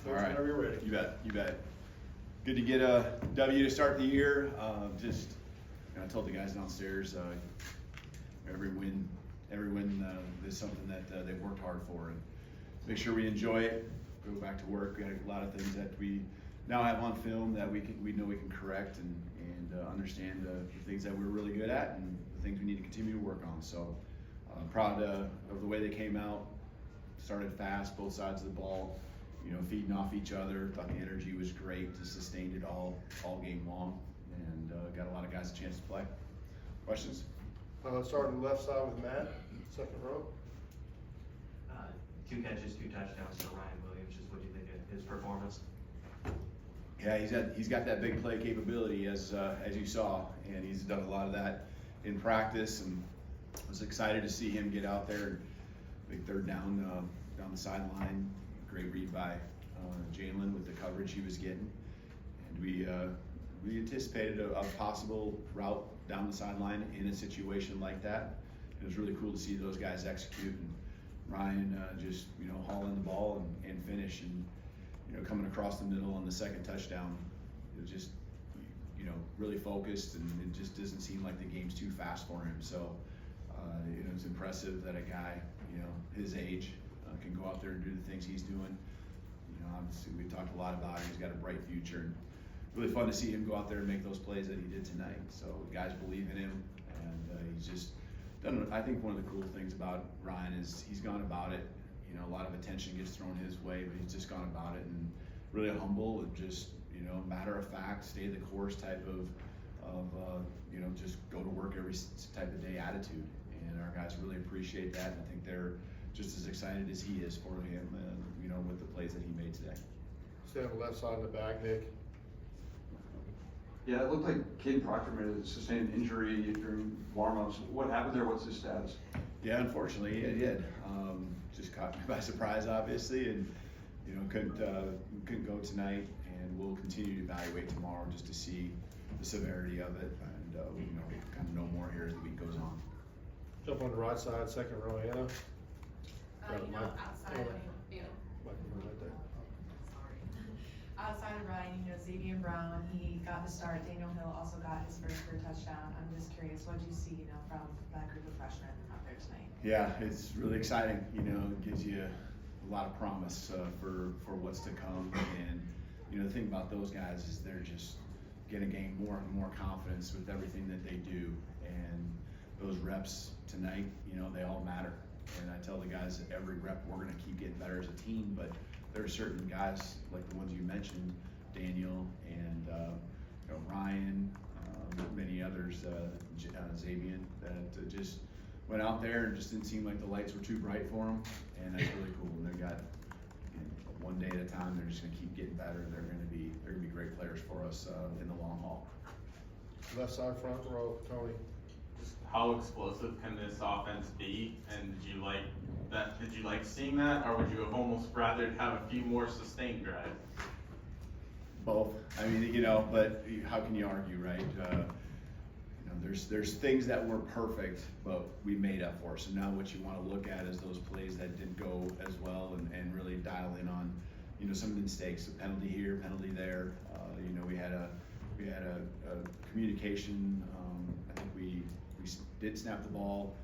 All right. Whenever you're ready. You bet. Good to get a W to start the year. I told the guys downstairs, every win is something that they've worked hard for, and make sure we enjoy it. Go back to work. We had a lot of things that we now have on film that we know we can correct and understand the things that we're really good at and the things we need to continue to work on. So proud of the way they came out. Started fast, both sides of the ball. Feeding off each other. Thought the energy was great. Just sustained it all game long, and got a lot of guys a chance to play. Questions? Starting on the left side with Matt, second row. 2 catches, 2 touchdowns for Ryan Williams. Just what do you think of his performance? Yeah, he's got that big play capability as you saw, and he's done a lot of that in practice. And I was excited to see him get out there. Big third down the sideline. Great read by Jalen with the coverage he was getting, and we anticipated a possible route down the sideline in a situation like that. It was really cool to see those guys execute, and Ryan just hauling the ball and finish, and coming across the middle on the second touchdown. It was just really focused, and it just doesn't seem like the game's too fast for him. So it's impressive that a guy his age can go out there and do the things he's doing. Obviously we talked a lot about it. He's got a bright future, and really fun to see him go out there and make those plays that he did tonight. So guys believe in him, and he's just done. I think one of the cool things about Ryan is he's gone about it. A lot of attention gets thrown his way, but he's just gone about it and really humble and just matter of fact, stay the course type of just go to work every type of day attitude. And our guys really appreciate that, and I think they're just as excited as he is for him, with the plays that he made today. Stay on the left side in the back, Nick. Yeah, it looked like Caden Proctor made a sustained injury during warm-ups. What happened there? What's his status? Yeah, unfortunately, it did. Just caught me by surprise, obviously, and couldn't go tonight. And we'll continue to evaluate tomorrow just to see the severity of it, and we kind of know more here as the week goes on. Jump on the right side, second row, Anna. Outside of Right there. outside of Ryan, Xavier Brown, he got the start. Daniel Hill also got his first career touchdown. I'm just curious, what do you see, from that group of freshmen out there tonight? Yeah, it's really exciting. It gives you a lot of promise for what's to come. And the thing about those guys is they're just going to gain more and more confidence with everything that they do. And those reps tonight, they all matter. And I tell the guys that every rep we're going to keep getting better as a team, but there are certain guys like the ones you mentioned, Daniel and Ryan, many others, Xavier, that just went out there and just didn't seem like the lights were too bright for them, and that's really cool. And they got one day at a time. They're just going to keep getting better. They're going to be great players for us in the long haul. Left side front row, Tony. How explosive can this offense be, and did you like that? Did you like seeing that, or would you have almost rather have a few more sustained drives? Both. I mean, but how can you argue, right? There's things that weren't perfect, but we made up for. So now what you want to look at is those plays that didn't go as well, and really dial in on some of the mistakes. A penalty here, penalty there. We had a communication. I think we did snap the ball.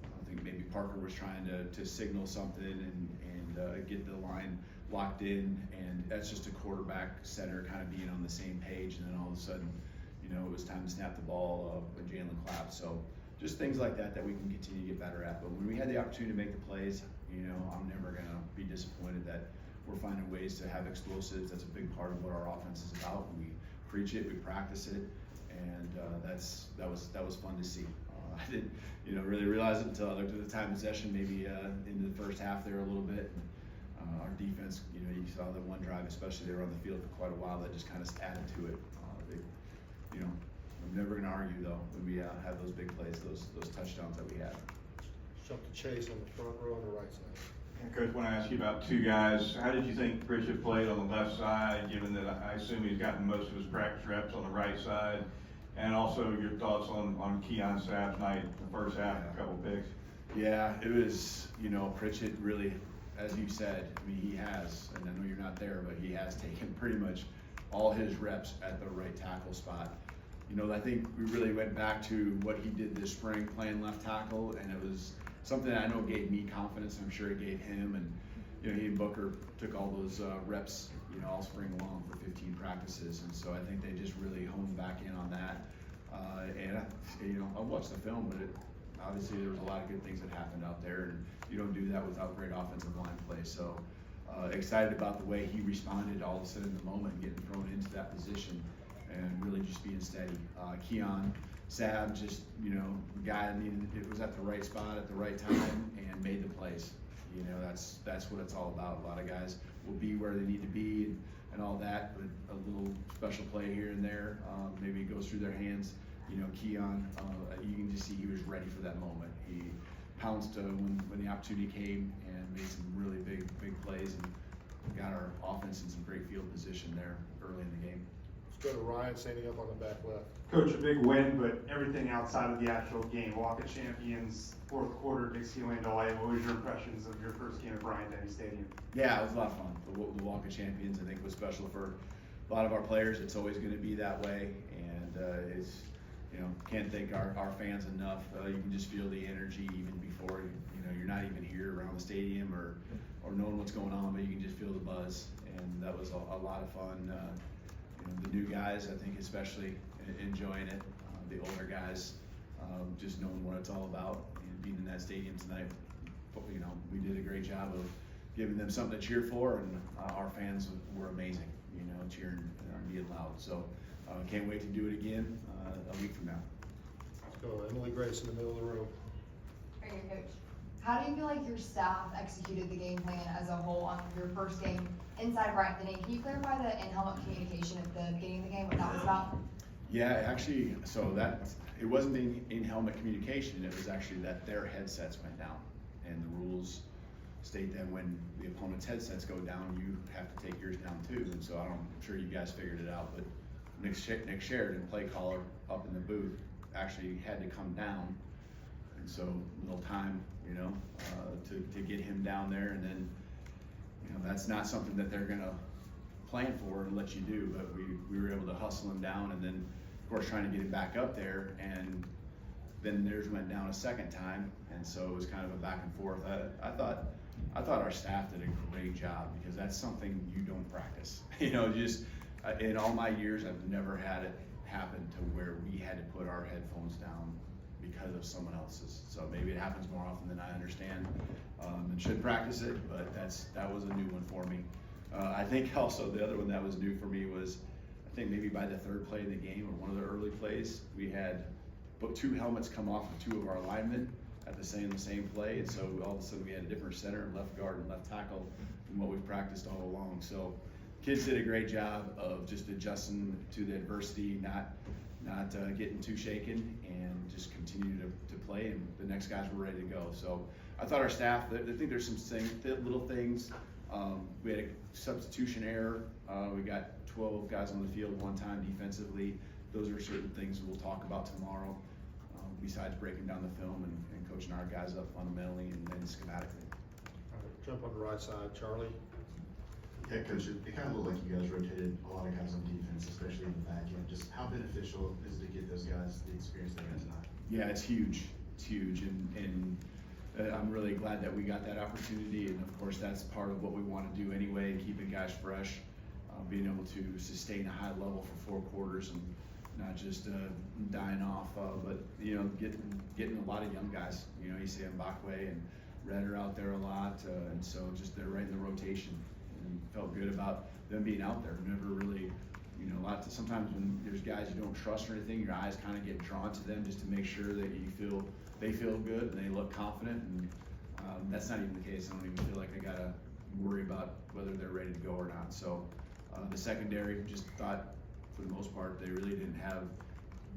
I think maybe Parker was trying to signal something and get the line locked in, and that's just a quarterback center kind of being on the same page, and then all of a sudden, it was time to snap the ball when Jalen clapped. So just things like that we can continue to get better at. But when we had the opportunity to make the plays, I'm never going to be disappointed that we're finding ways to have explosives. That's a big part of what our offense is about. We preach it, we practice it, and that was fun to see. I didn't really realize it until I looked at the time possession, maybe into the first half there a little bit. Our defense, you saw the one drive, especially they were on the field for quite a while, that just kind of added to it. I'm never going to argue though when we have those big plays, those touchdowns that we had. Jump to Chase on the front row on the right side. And Coach, I want to ask you about 2 guys. How did you think Pritchett played on the left side, given that I assume he's gotten most of his practice reps on the right side? And also your thoughts on Keon Sapp's night, the first half, a couple picks. Yeah, it was, Pritchett really as you said, I mean, he has, and I know you're not there, but he has taken pretty much all his reps at the right tackle spot. You know, I think we really went back to what he did this spring playing left tackle, and it was something that I know gave me confidence. I'm sure it gave him, and you know, he and Booker took all those reps, you know, all spring long for 15 practices, and so I think they just really honed back in on that. You know, I watched the film, but obviously there was a lot of good things that happened out there, and you don't do that without great offensive line play. So excited about the way he responded all of a sudden in the moment, getting thrown into that position, and really just being steady. Keon Sab, just, you know, the guy, I mean, it was at the right spot at the right time and made the plays. You know, that's what it's all about. A lot of guys will be where they need to be and all that, but a little special play here and there, maybe it goes through their hands. You know, Keon, you can just see he was ready for that moment. He pounced when the opportunity came and made some really big plays and got our offense in some great field position there early in the game. Let's go to Ryan standing up on the back left. Coach, a big win, but everything outside of the actual game. Walk of Champions, fourth quarter, big ceiling delay. What was your impressions of your first game at Bryant-Denny Stadium? Yeah, it was a lot of fun. The Walk of Champions, I think, was special for a lot of our players. It's always going to be that way, and it's, you know, can't thank our fans enough. You can just feel the energy even before, you know, you're not even here around the stadium or knowing what's going on, but you can just feel the buzz, and that was a lot of fun. You know, the new guys, I think, especially enjoying it. The older guys, just knowing what it's all about and being in that stadium tonight. You know, we did a great job of giving them something to cheer for, and our fans were amazing. You know, cheering and being loud. So can't wait to do it again a week from now. Let's go Emily Grace in the middle of the room. Right here, Coach. How do you feel like your staff executed the game plan as a whole on your first game inside Bryant-Denny? Can you clarify the in-helmet communication at the beginning of the game, what that was about? Yeah, actually, so that it wasn't in-helmet communication. It was actually that their headsets went down, and the rules state that when the opponent's headsets go down, you have to take yours down too. And so I'm sure you guys figured it out, but Nick Sheridan, play caller up in the booth, actually had to come down, and so a little time, you know, to get him down there, and then, you know, that's not something that they're gonna plan for and let you do, but we were able to hustle him down, and then of course trying to get him back up there, and then theirs went down a second time, and so it was kind of a back and forth. I thought our staff did a great job, because that's something you don't practice. You know, just in all my years, I've never had it happen to where we had to put our headphones down because of someone else's. So maybe it happens more often than I understand, and should practice it, but that was a new one for me. I think also the other one that was new for me was, I think maybe by the third play of the game, or one of the early plays, we had two helmets come off of two of our linemen at the same play, and so all of a sudden we had a different center, left guard and left tackle from what we've practiced all along. So kids did a great job of just adjusting to the adversity, not getting too shaken, and just continue to play, and the next guys were ready to go. So I thought our staff, I think there's some little things. We had a substitution error. We got 12 guys on the field one time defensively. Those are certain things we'll talk about tomorrow, besides breaking down the film and coaching our guys up fundamentally and schematically. All right, jump on the right side, Charlie. Yeah, Coach, it kind of looked like you guys rotated a lot of guys on defense, especially in the back end. Just how beneficial is it to get those guys the experience they got tonight? Yeah, it's huge. It's huge, and I'm really glad that we got that opportunity. And of course, that's part of what we want to do anyway, keeping guys fresh, being able to sustain a high level for 4 quarters and not just dying off. But you know, getting a lot of young guys. You know, you see Mbakwe and Red are out there a lot, and so just they're right in the rotation. And felt good about them being out there. Never really, you know, sometimes when there's guys you don't trust or anything, your eyes kind of get drawn to them just to make sure that they feel good and they look confident. And that's not even the case. I don't even feel like I gotta worry about whether they're ready to go or not. So the secondary, just thought for the most part they really didn't have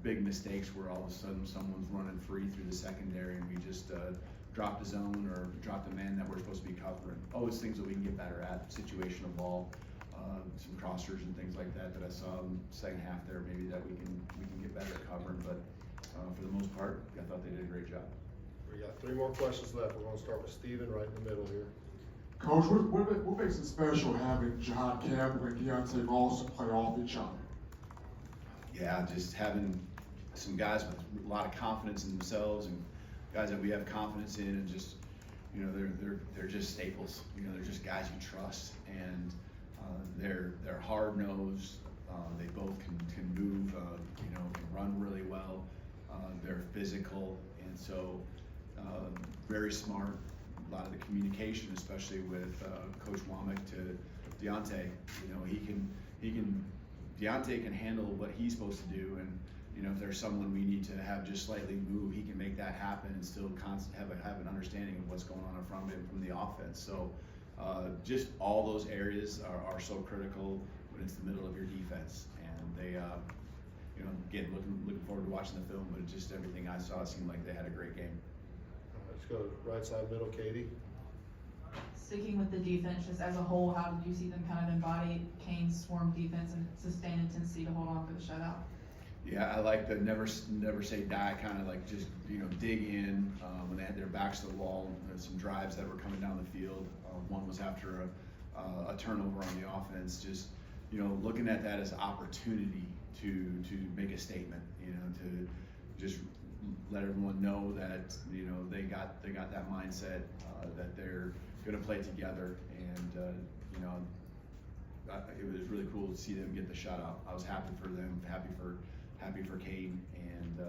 big mistakes where all of a sudden someone's running free through the secondary and we just drop the zone or drop the man that we're supposed to be covering. Always things that we can get better at, situational ball, some crossers and things like that I saw in the second half there, maybe that we can get better at covering, but for the most part, I thought they did a great job. We got 3 more questions left. We're gonna start with Steven right in the middle here. Coach, what makes it special having John Campbell and Deontay Lawson play off each other? Yeah, just having some guys with a lot of confidence in themselves and guys that we have confidence in, and just, you know, they're just staples. You know, they're just guys you trust, and they're hard nosed. They both can move. You know, can run really well. They're physical, and so very smart. A lot of the communication, especially with Coach Womack to Deontay. You know, Deontay can handle what he's supposed to do, and you know, if there's someone we need to have just slightly move, he can make that happen and still have an understanding of what's going on in front of him from the offense. So just all those areas are so critical when it's the middle of your defense, and they, you know, again, looking forward to watching the film, but just everything I saw, it seemed like they had a great game. Let's go to right side middle, Katie. Sticking with the defense, just as a whole, how did you see them kind of embody Kane's swarm defense and sustain intensity to hold on for the shutout? Yeah, I like the never say die, kind of like just, you know, dig in when they had their backs to the wall. There's some drives that were coming down the field. One was after a turnover on the offense. Just, you know, looking at that as opportunity to make a statement. You know, to just let everyone know that, you know, they got that mindset that they're going to play together, and you know, it was really cool to see them get the shutout. I was happy for them, happy for Kane, and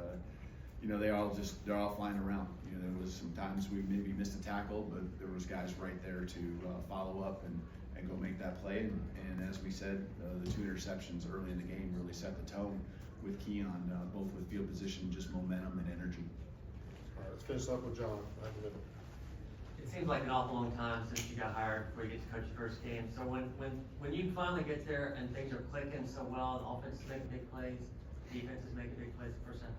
you know, they're all flying around. You know, there was some times we maybe missed a tackle, but there was guys right there to follow up and go make that play. And as we said, the 2 interceptions early in the game really set the tone with Keon, both with field position, just momentum and energy. All right, let's finish up with John, back in the middle. It seems like an awful long time since you got hired before you get to coach your first game. So when you finally get there and things are clicking so well, and offense is making big plays, defense is making big plays the first time,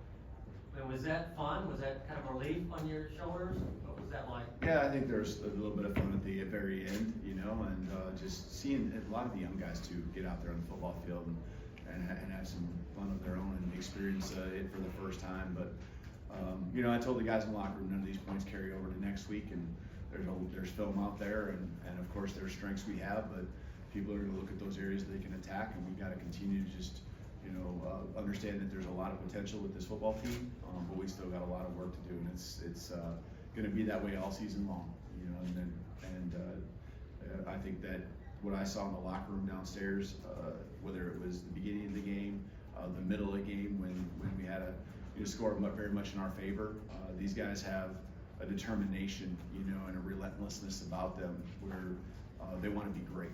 I mean, was that fun? Was that kind of a relief on your shoulders? What was that like? Yeah, I think there's a little bit of fun at the very end, you know, and just seeing a lot of the young guys too get out there on the football field and have some fun of their own and experience it for the first time. But you know, I told the guys in the locker room none of these points carry over to next week, and there's film out there, and of course there's strengths we have, but people are going to look at those areas that they can attack, and we've got to continue to just, you know, understand that there's a lot of potential with this football team, but we still got a lot of work to do, and it's going to be that way all season long, you know. And I think that what I saw in the locker room downstairs, whether it was the beginning of the game, the middle of the game when we had a score very much in our favor, these guys have a determination, you know, and a relentlessness about them where they want to be great.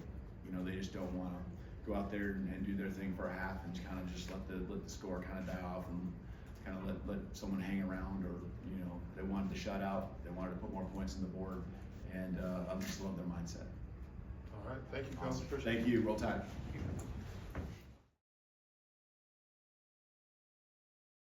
You know, they just don't want to go out there and do their thing for a half and kind of just let the score kind of die off and kind of let someone hang around, or, you know, they wanted to shut out, they wanted to put more points on the board, and I just love their mindset. All right, thank you, Coach. Awesome. Appreciate it. Thank you, roll tide.